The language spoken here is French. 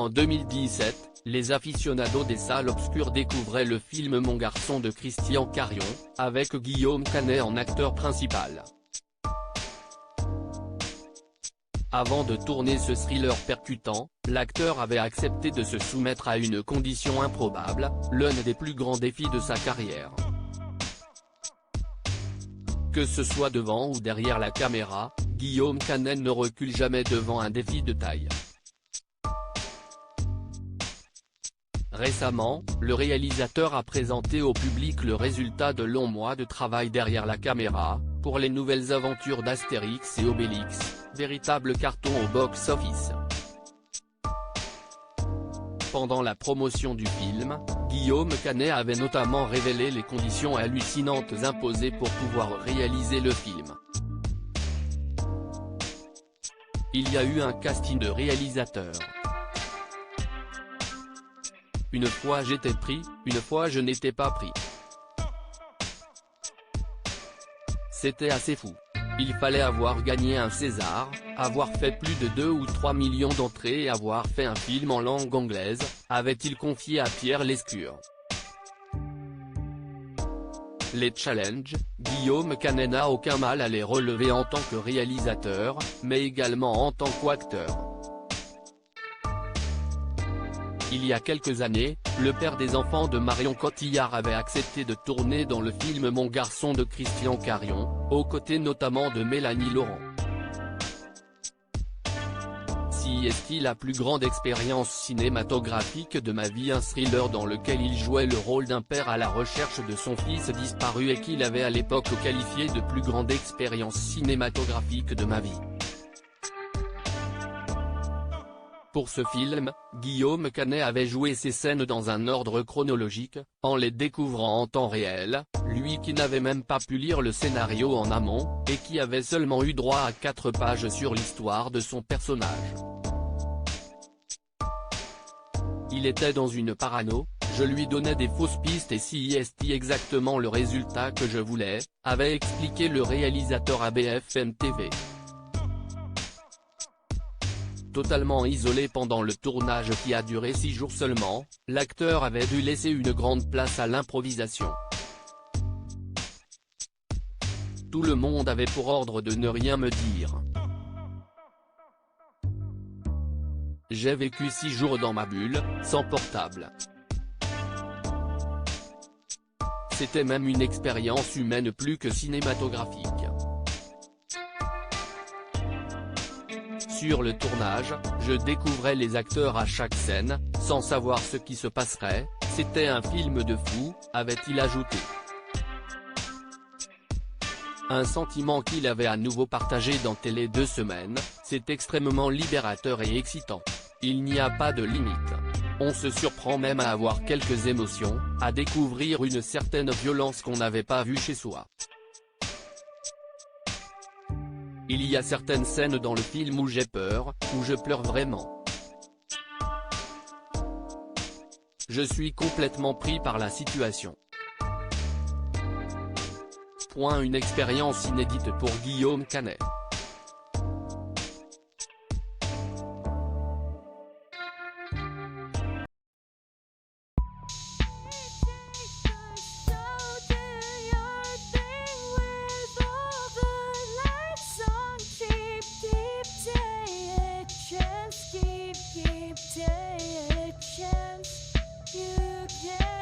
En 2017, les aficionados des salles obscures découvraient le film Mon garçon de Christian Carion, avec Guillaume Canet en acteur principal. Avant de tourner ce thriller percutant, l'acteur avait accepté de se soumettre à une condition improbable, l'un des plus grands défis de sa carrière. Que ce soit devant ou derrière la caméra, Guillaume Canet ne recule jamais devant un défi de taille. Récemment, le réalisateur a présenté au public le résultat de longs mois de travail derrière la caméra, pour les nouvelles aventures d'Astérix et Obélix, véritable carton au box-office. Pendant la promotion du film, Guillaume Canet avait notamment révélé les conditions hallucinantes imposées pour pouvoir réaliser le film. Il y a eu un casting de réalisateurs. Une fois j'étais pris, une fois je n'étais pas pris. C'était assez fou. Il fallait avoir gagné un César, avoir fait plus de 2 ou 3 millions d'entrées et avoir fait un film en langue anglaise, avait-il confié à Pierre Lescure. Les challenges, Guillaume Canet n'a aucun mal à les relever en tant que réalisateur, mais également en tant qu'acteur. Il y a quelques années, le père des enfants de Marion Cotillard avait accepté de tourner dans le film Mon garçon de Christian Carion, aux côtés notamment de Mélanie Laurent. Si est-il la plus grande expérience cinématographique de ma vie, un thriller dans lequel il jouait le rôle d'un père à la recherche de son fils disparu et qu'il avait à l'époque qualifié de plus grande expérience cinématographique de ma vie. Pour ce film, Guillaume Canet avait joué ses scènes dans un ordre chronologique, en les découvrant en temps réel, lui qui n'avait même pas pu lire le scénario en amont, et qui avait seulement eu droit à 4 pages sur l'histoire de son personnage. Il était dans une parano, je lui donnais des fausses pistes et si est exactement le résultat que je voulais, avait expliqué le réalisateur à BFM TV. Totalement isolé pendant le tournage qui a duré 6 jours seulement, l'acteur avait dû laisser une grande place à l'improvisation. Tout le monde avait pour ordre de ne rien me dire. J'ai vécu 6 jours dans ma bulle, sans portable. C'était même une expérience humaine plus que cinématographique. Sur le tournage, je découvrais les acteurs à chaque scène, sans savoir ce qui se passerait, c'était un film de fou, avait-il ajouté. Un sentiment qu'il avait à nouveau partagé dans Télé 2 semaines, c'est extrêmement libérateur et excitant. Il n'y a pas de limite. On se surprend même à avoir quelques émotions, à découvrir une certaine violence qu'on n'avait pas vue chez soi. Il y a certaines scènes dans le film où j'ai peur, où je pleure vraiment. Je suis complètement pris par la situation. Une expérience inédite pour Guillaume Canet. Keep take a chance, you can